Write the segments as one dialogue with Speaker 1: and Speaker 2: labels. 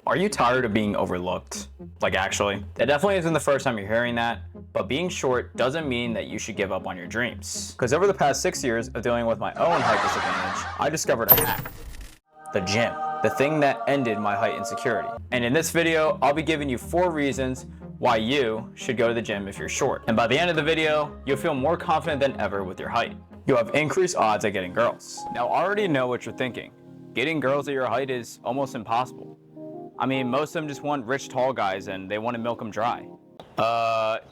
Speaker 1: Are you tired of being overlooked? Like, actually? That definitely isn't the first time you're hearing that, but being short doesn't mean that you should give up on your dreams. Because over the past 6 years of dealing with my own height disadvantage, I discovered a hack. The gym. The thing that ended my height insecurity. And in this video, I'll be giving you 4 reasons why you should go to the gym if you're short. And by the end of the video, you'll feel more confident than ever with your height. You'll have increased odds at getting girls. Now, I already know what you're thinking. Getting girls at your height is almost impossible. I mean, most of them just want rich, tall guys and they want to milk them dry.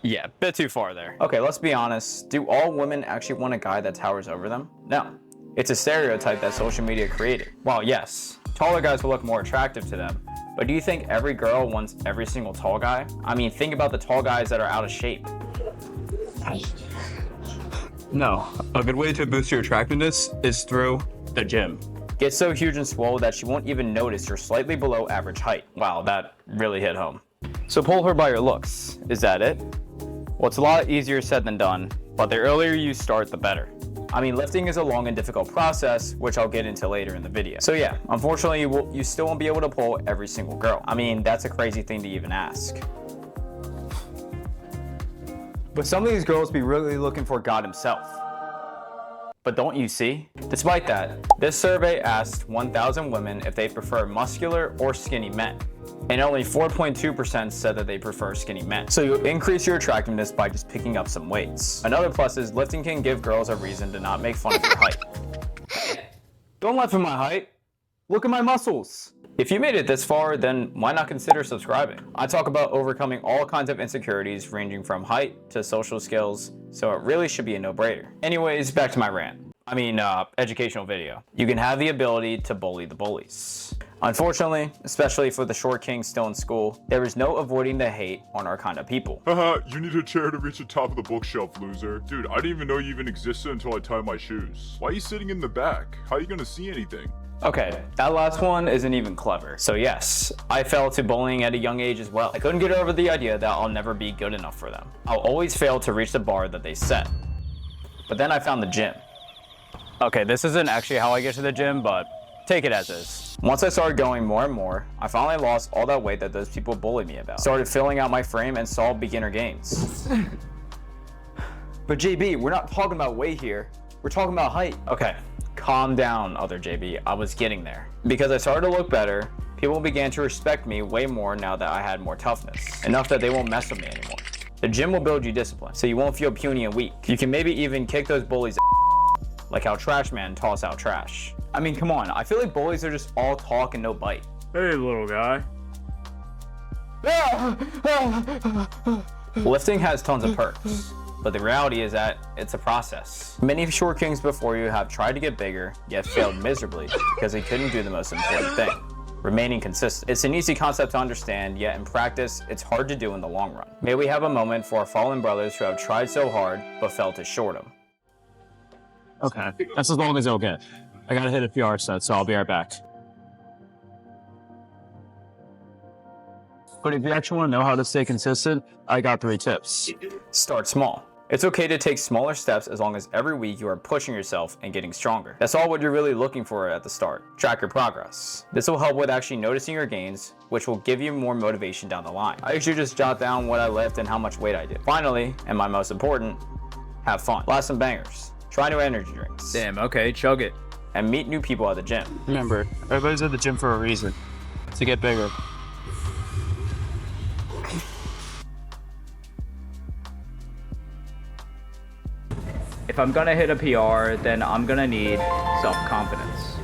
Speaker 1: Yeah, bit too far there. Okay, let's be honest. Do all women actually want a guy that towers over them? No. It's a stereotype that social media created. While yes, taller guys will look more attractive to them, but do you think every girl wants every single tall guy? I mean, think about the tall guys that are out of shape.
Speaker 2: No, a good way to boost your attractiveness is through the gym.
Speaker 1: Get so huge and swole that she won't even notice you're slightly below average height. Wow, that really hit home. So pull her by your looks. Is that it? Well, it's a lot easier said than done, but the earlier you start, the better. I mean, lifting is a long and difficult process, which I'll get into later in the video. So yeah, unfortunately, you still won't be able to pull every single girl. I mean, that's a crazy thing to even ask. But some of these girls be really looking for God himself. But don't you see? Despite that, this survey asked 1,000 women if they prefer muscular or skinny men. And only 4.2% said that they prefer skinny men. So you'll increase your attractiveness by just picking up some weights. Another plus is lifting can give girls a reason to not make fun of your height. Don't laugh at my height. Look at my muscles. If you made it this far, then why not consider subscribing? I talk about overcoming all kinds of insecurities ranging from height to social skills, so it really should be a no-brainer. Anyways, back to my rant. Educational video. You can have the ability to bully the bullies. Unfortunately, especially for the short king still in school, there is no avoiding the hate on our kind of people.
Speaker 3: Haha, you need a chair to reach the top of the bookshelf, loser. Dude, I didn't even know you even existed until I tied my shoes. Why are you sitting in the back? How are you gonna see anything?
Speaker 1: Okay, that last one isn't even clever. So yes, I fell to bullying at a young age as well. I couldn't get over the idea that I'll never be good enough for them. I'll always fail to reach the bar that they set. But then I found the gym. Okay, this isn't actually how I get to the gym, but take it as is. Once I started going more and more, I finally lost all that weight that those people bullied me about. Started filling out my frame and saw beginner gains. But JB, we're not talking about weight here. We're talking about height. Okay, calm down, other JB. I was getting there. Because I started to look better, people began to respect me way more now that I had more toughness. Enough that they won't mess with me anymore. The gym will build you discipline, so you won't feel puny and weak. You can maybe even kick those bullies like how Trash Man toss out trash. I mean, come on, I feel like bullies are just all talk and no bite.
Speaker 2: Hey, little guy.
Speaker 1: Lifting has tons of perks, but the reality is that it's a process. Many short kings before you have tried to get bigger, yet failed miserably because they couldn't do the most important thing, remaining consistent. It's an easy concept to understand, yet in practice, it's hard to do in the long run. May we have a moment for our fallen brothers who have tried so hard, but fell to shortdom.
Speaker 2: Okay, that's as long as it'll get. I gotta hit a PR set, so I'll be right back. But if you actually want to know how to stay consistent, I got 3 tips.
Speaker 1: Start small. It's okay to take smaller steps as long as every week you are pushing yourself and getting stronger. That's all what you're really looking for at the start. Track your progress. This will help with actually noticing your gains, which will give you more motivation down the line. I usually just jot down what I lift and how much weight I did. Finally, and my most important, have fun. Blast some bangers. Try new energy drinks.
Speaker 4: Damn, okay, chug it.
Speaker 1: And meet new people at the gym.
Speaker 2: Remember, everybody's at the gym for a reason. To get bigger.
Speaker 4: If I'm gonna hit a PR, then I'm gonna need self-confidence.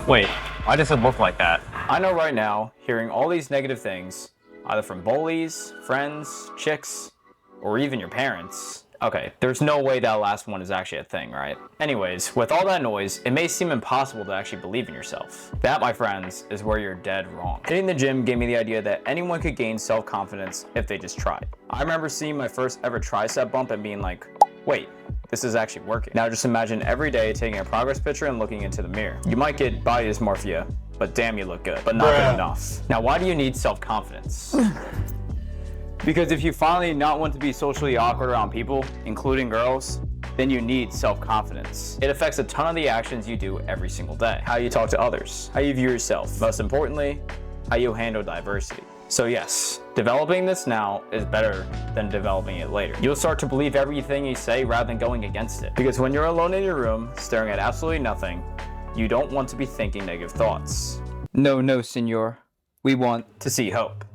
Speaker 2: Wait, why does it look like that?
Speaker 1: I know right now, hearing all these negative things, either from bullies, friends, chicks, or even your parents. Okay, there's no way that last one is actually a thing, right? Anyways, with all that noise, it may seem impossible to actually believe in yourself. That, my friends, is where you're dead wrong. Hitting the gym gave me the idea that anyone could gain self-confidence if they just tried. I remember seeing my first ever tricep bump and being like, wait, this is actually working. Now just imagine every day taking a progress picture and looking into the mirror. You might get body dysmorphia, but damn, you look good, but not good enough. Now, why do you need self-confidence? Because if you finally not want to be socially awkward around people, including girls, then you need self-confidence. It affects a ton of the actions you do every single day. How you talk to others, how you view yourself, most importantly, how you handle diversity. So yes, developing this now is better than developing it later. You'll start to believe everything you say rather than going against it. Because when you're alone in your room, staring at absolutely nothing, you don't want to be thinking negative thoughts. No, senor. We want to see hope.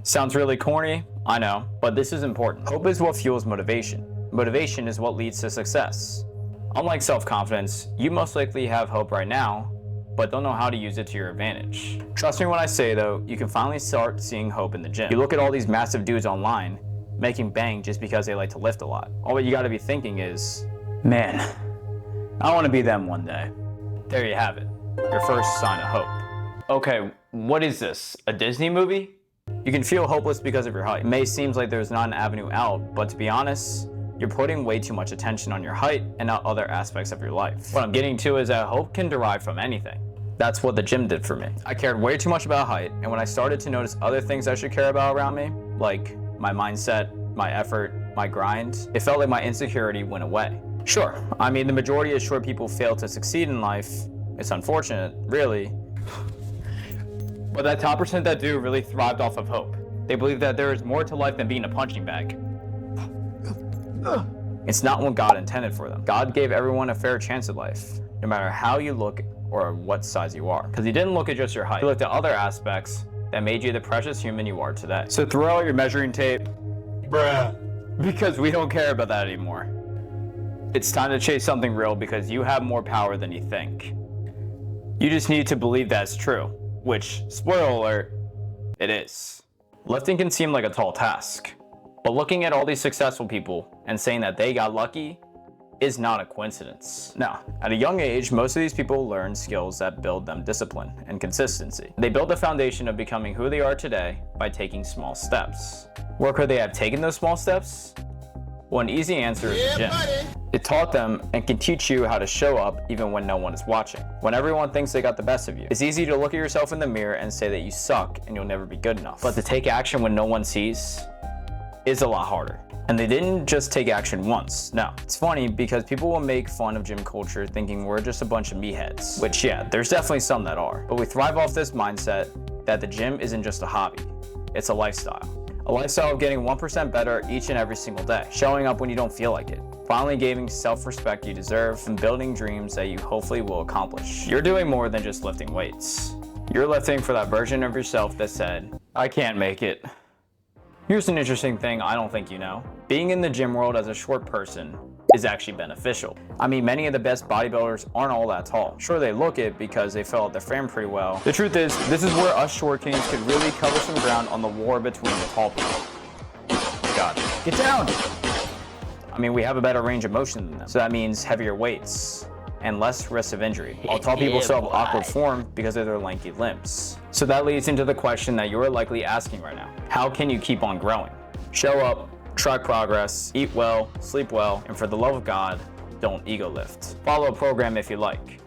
Speaker 1: Sounds really corny, I know, but this is important. Hope is what fuels motivation. Motivation is what leads to success. Unlike self-confidence, you most likely have hope right now, but don't know how to use it to your advantage. Trust me when I say though, you can finally start seeing hope in the gym. You look at all these massive dudes online, making bang just because they like to lift a lot. All you gotta be thinking is, man, I wanna be them one day. There you have it, your first sign of hope. Okay, what is this, a Disney movie? You can feel hopeless because of your height. It may seem like there's not an avenue out, but to be honest, you're putting way too much attention on your height and not other aspects of your life. What I'm getting to is that hope can derive from anything. That's what the gym did for me. I cared way too much about height, and when I started to notice other things I should care about around me, like my mindset, my effort, my grind, it felt like my insecurity went away. Sure, I mean the majority of short people fail to succeed in life. It's unfortunate, really. But that top percent that do really thrived off of hope. They believe that there is more to life than being a punching bag. It's not what God intended for them. God gave everyone a fair chance at life, no matter how you look or what size you are. Because he didn't look at just your height. He looked at other aspects that made you the precious human you are today. So throw out your measuring tape, bruh, because we don't care about that anymore. It's time to chase something real because you have more power than you think. You just need to believe that's true, which, spoiler alert, it is. Lifting can seem like a tall task, but looking at all these successful people and saying that they got lucky is not a coincidence. Now, at a young age, most of these people learn skills that build them discipline and consistency. They build the foundation of becoming who they are today by taking small steps. Where could they have taken those small steps? Well, an easy answer is the gym. It taught them and can teach you how to show up even when no one is watching. When everyone thinks they got the best of you. It's easy to look at yourself in the mirror and say that you suck and you'll never be good enough. But to take action when no one sees is a lot harder. And they didn't just take action once. No. It's funny because people will make fun of gym culture thinking we're just a bunch of meatheads. Which yeah, there's definitely some that are. But we thrive off this mindset that the gym isn't just a hobby. It's a lifestyle. A lifestyle of getting 1% better each and every single day. Showing up when you don't feel like it. Finally gaining self-respect you deserve and building dreams that you hopefully will accomplish. You're doing more than just lifting weights. You're lifting for that version of yourself that said, I can't make it. Here's an interesting thing I don't think you know. Being in the gym world as a short person is actually beneficial. I mean, many of the best bodybuilders aren't all that tall. Sure, they look it because they fill out their frame pretty well. The truth is, this is where us short kings could really cover some ground on the war between the tall people. God, get down! I mean, we have a better range of motion than them. So that means heavier weights and less risk of injury. While tall people still have awkward form because of their lanky limbs. So that leads into the question that you're likely asking right now. How can you keep on growing? Show up, track progress, eat well, sleep well, and for the love of God, don't ego lift. Follow a program if you like.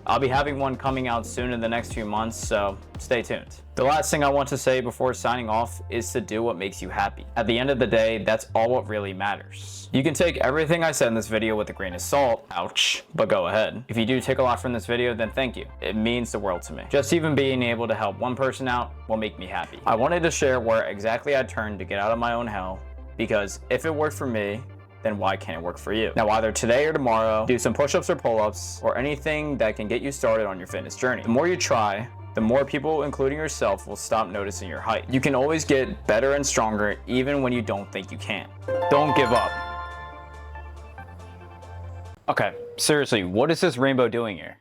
Speaker 1: I'll be having one coming out soon in the next few months, so stay tuned. The last thing I want to say before signing off is to do what makes you happy. At the end of the day, that's all what really matters. You can take everything I said in this video with a grain of salt, ouch, but go ahead. If you do take a lot from this video, then thank you. It means the world to me. Just even being able to help one person out will make me happy. I wanted to share where exactly I turned to get out of my own hell, because if it worked for me, then why can't it work for you? Now, either today or tomorrow, do some push-ups or pull-ups or anything that can get you started on your fitness journey. The more you try, the more people, including yourself, will stop noticing your height. You can always get better and stronger even when you don't think you can. Don't give up. Okay, seriously, what is this rainbow doing here?